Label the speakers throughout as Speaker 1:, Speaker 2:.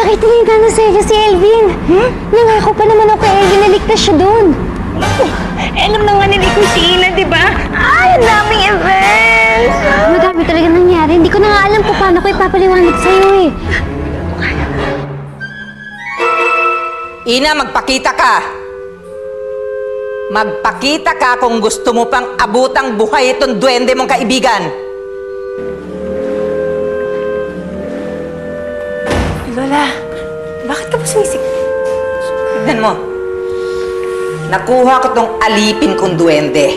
Speaker 1: Nakitingin ka na sa'yo si Elvin. Nangako pa naman ako kay Elvin na ligtas siya doon.
Speaker 2: Alam na nga nila ko si Ina, di ba? Ay, ang daming events!
Speaker 1: Madami talaga nangyari. Hindi ko na nga alam kung paano ko ipapaliwanag sa'yo eh.
Speaker 3: Ina, magpakita ka! Magpakita ka kung gusto mo pang abutang buhay itong duwende mong kaibigan.
Speaker 2: Lola, bakit ka pa sumisik?
Speaker 3: Tignan mo. Nakuha ko tong alipin kong duwende.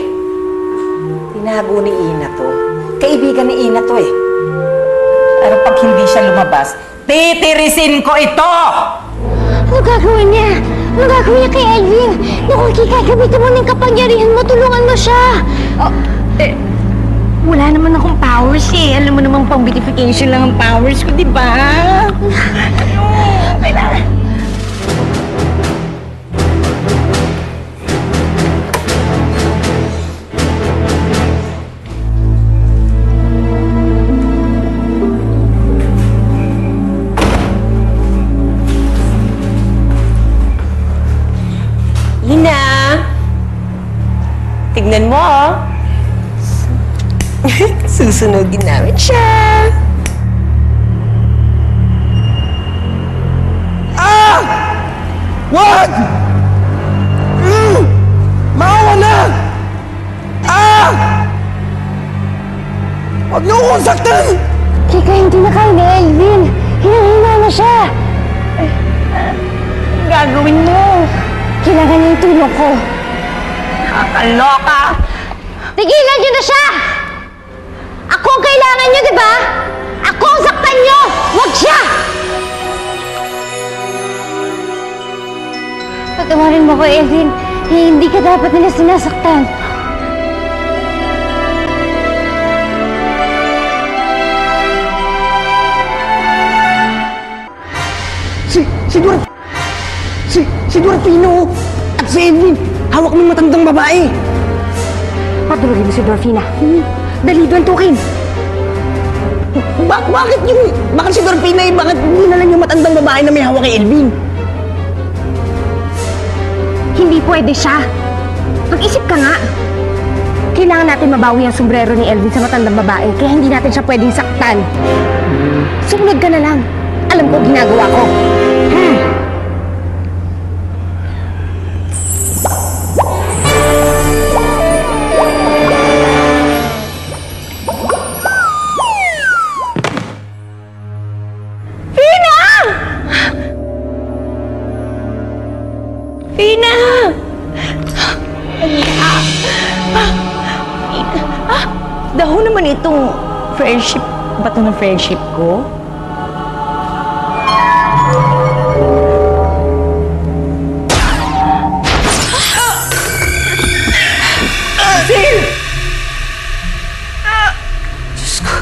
Speaker 3: Tinago ni Ina to. Kaibigan ni Ina to eh. Pero pag hindi siya lumabas, titirisin ko ito!
Speaker 1: Ano gagawin niya? Ano gagawin niya kay Elvin? Naku, Kika, gamitin mo ng kapangyarihan mo. Tulungan mo siya.
Speaker 2: Wala naman akong powers eh. Alam mo namang pang-beautification lang ang powers ko, di ba? Kailangan. Ina! Tignan mo, oh. Susunugin namin siya.
Speaker 4: Ah! Wag! Maawa na! Ah! Wag niyo akong saktan!
Speaker 1: Kika, hindi na kaya ni Elvin. Hinahina na siya.
Speaker 2: Gagawin mo.
Speaker 1: Kailangan niya yung tulong ko.
Speaker 2: Nakakaloka!
Speaker 1: Tigilan niyo na siya! Ako ang kailangan niyo, di ba? Ako ang saktan niyo! Huwag siya! Patawarin mo ko, Elvin. Hindi ka dapat nila sinasaktan.
Speaker 4: Si Dorfino at si Elvin, hawak ng matandang babae.
Speaker 1: Patulogin mo si Dorfina. Dali doon, tukin.
Speaker 4: Bakit si Dorfina eh? Bakit hindi na lang yung matandang babae na may hawak kay Elvin?
Speaker 1: Hindi pwede siya. Mag-isip ka nga. Kailangan natin mabawi ang sombrero ni Elvin sa matandang babae, kaya hindi natin siya pwedeng saktan. Sumunod ka na lang. Alam ko ginagawa ko.
Speaker 2: Daho naman itong friendship, bato ng friendship ko.
Speaker 3: Diyos ko.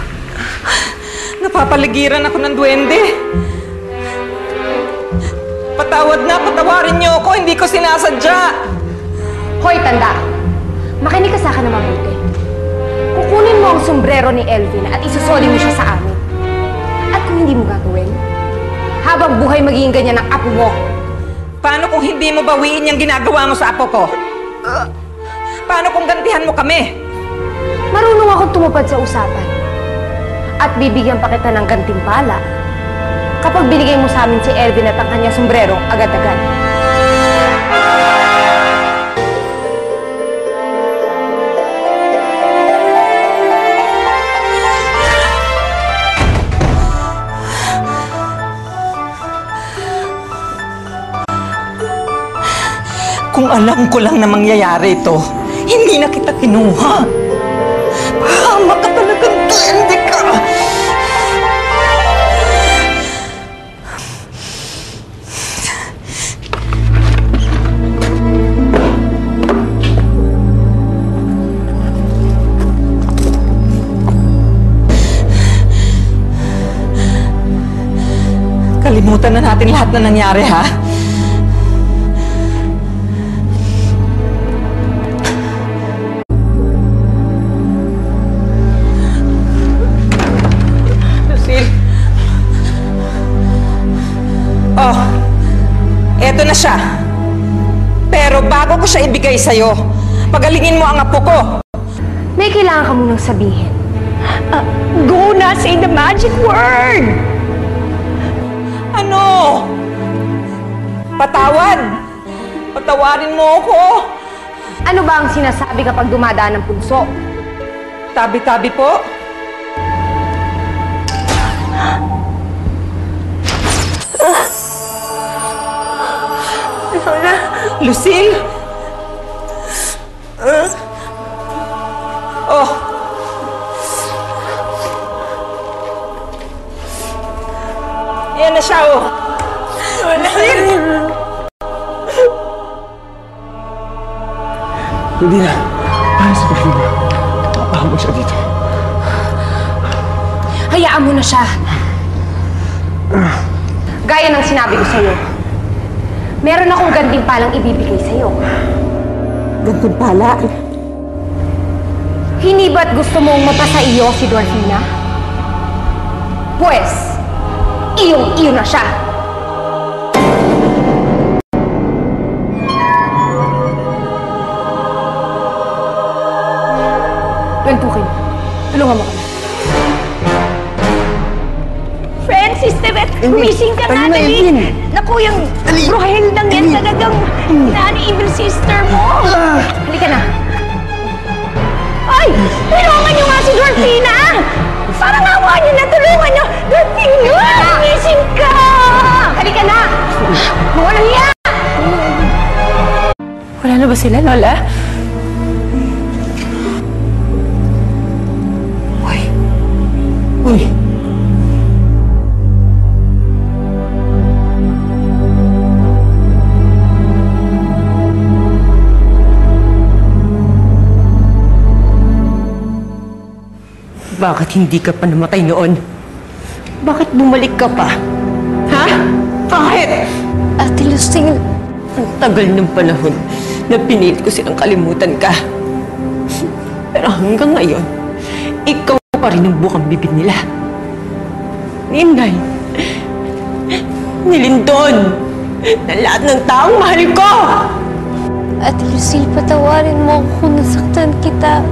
Speaker 3: Napapaligiran ako ng duwende. Patawarin niyo ako, hindi ko sinasadya.
Speaker 1: Hoy, tanda! Makinig ka sa akin na mabuti. Kukunin mo ang sombrero ni Elvin at isusoli mo siya sa amin. At kung hindi mo gagawin, habang buhay magiging ganyan ang apo mo.
Speaker 3: Paano kung hindi mo bawiin yung ginagawa mo sa apo ko? Paano kung gantihan mo kami?
Speaker 1: Marunong akong tumupad sa usapan. At bibigyan pa kita ng gantimpala kapag binigay mo sa amin si Elvin at ang kanyang sombrero agad-agad.
Speaker 3: Kung alam ko lang na mangyayari ito, hindi na kita kinuha. Hama ka talagang duwende ka! Kalimutan na natin lahat na nangyari, ha? Oh, eto na siya. Pero bago ko siya ibigay sa'yo, pagalingin mo ang apo ko.
Speaker 1: May kailangan ka munang sabihin.
Speaker 2: Go na! Say the magic word!
Speaker 3: Ano? Patawad! Patawarin mo ako!
Speaker 1: Ano ba ang sinasabi kapag dumadaan ng puso?
Speaker 3: Tabi-tabi po. Lucille? Oh! Ayan na siya, oh! Lucille!
Speaker 4: Hindi na. Para sa Perfina. Papahamag siya dito.
Speaker 1: Hayaan mo na siya. Gaya ng sinabi ko sa'yo, meron akong gantimpalang ibibigay sa'yo.
Speaker 2: Gantimpala?
Speaker 1: Hindi ba't gusto mong mapasa iyo si Dorfina? Pues, iyong-iyo na siya. Gantukin, tulungan mo kami.
Speaker 2: Francis, Tibet,
Speaker 4: Elvin,
Speaker 2: gumising ka na,
Speaker 4: ano na,
Speaker 2: dali!
Speaker 4: Elvin?
Speaker 2: Naku, yung
Speaker 4: Dali!
Speaker 2: Broheldang yan
Speaker 4: Elvin!
Speaker 2: talagang evil sister mo!
Speaker 1: Halika na.
Speaker 2: Ay! Tulungan niyo nga si Dorfina! Parang awa niyo na, tulungan niyo! Dorfina! Gumising ka!
Speaker 1: Halika na! Walang hiya!
Speaker 2: Wala na ba sila, Lola?
Speaker 3: Uy!
Speaker 5: Bakit hindi ka pa namatay noon? Bakit bumalik ka pa? Ha? Bakit?
Speaker 2: Ate Lucille,
Speaker 5: Ang tagal ng panahon na pinilit ko silang kalimutan ka. Pero hanggang ngayon, ikaw pa rin ang bukang bibig nila. Ninday, nilindon na lahat ng taong mahal ko!
Speaker 6: Ate Lucille, patawarin mo ako kung nasaktan kita.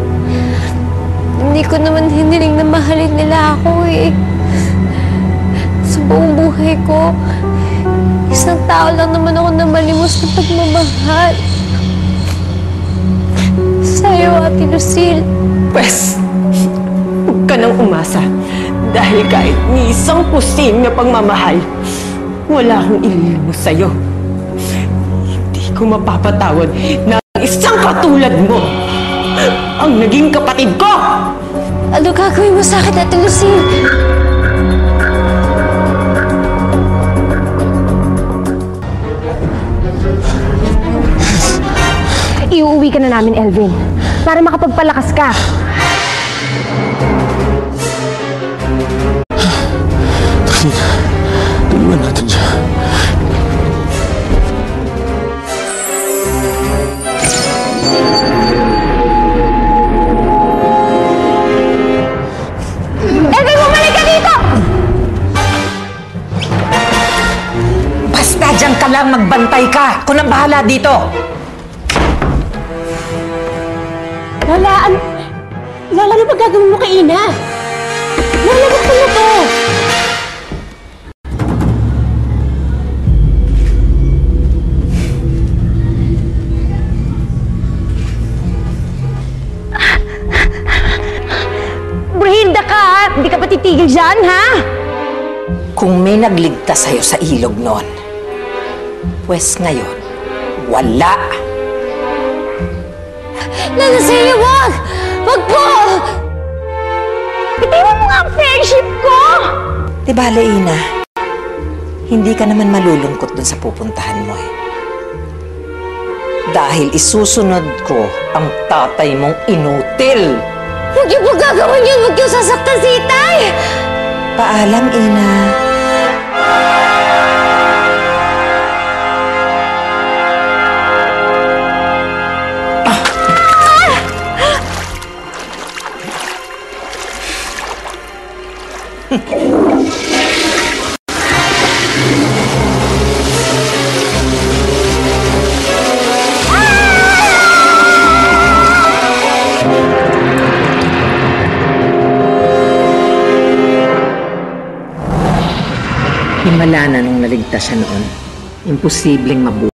Speaker 6: Hindi ko naman hiniling na mahalin nila ako eh. Sa buong buhay ko, isang tao lang naman ako na malimos na pagmamahal. Sa'yo, Ate Lucille.
Speaker 5: Pwes, huwag ka nang umasa. Dahil kahit ni isang pusim na pagmamahal, wala akong ililimos sa'yo. Hindi ko mapapatawad na ang isang katulad mo ang naging kapatid ko!
Speaker 6: Ano gagawin mo sa akin, Ate Lucille?
Speaker 1: Iuuwi ka na namin, Elvin, para makapagpalakas ka.
Speaker 4: Perfina, tulungan natin siya.
Speaker 1: Elvin, bumalik ka dito!
Speaker 3: Basta dyan ka lang, magbantay ka! Ako nang bahala dito!
Speaker 2: Lola, Lola, ano ba gagawin mo kay Ina? Lola, buksan mo to! Brenda ka, ha? Hindi ka pa titigil dyan, ha?
Speaker 3: Kung may nagligtas sa'yo sa ilog noon, pues ngayon, wala!
Speaker 6: Lola, sige, wag! Wag po!
Speaker 2: Bitiwan mo nga ang friendship ko!
Speaker 3: Diba, Leina? Hindi ka naman malulungkot dun sa pupuntahan mo eh. Dahil isusunod ko ang tatay mong inutil.
Speaker 6: Huwag niyo po gagawin yun! Huwag niyo sasaktan si Itay!
Speaker 3: Paalam, Ina. Himala na nung naligtas siya noon. Imposibleng mabuhay.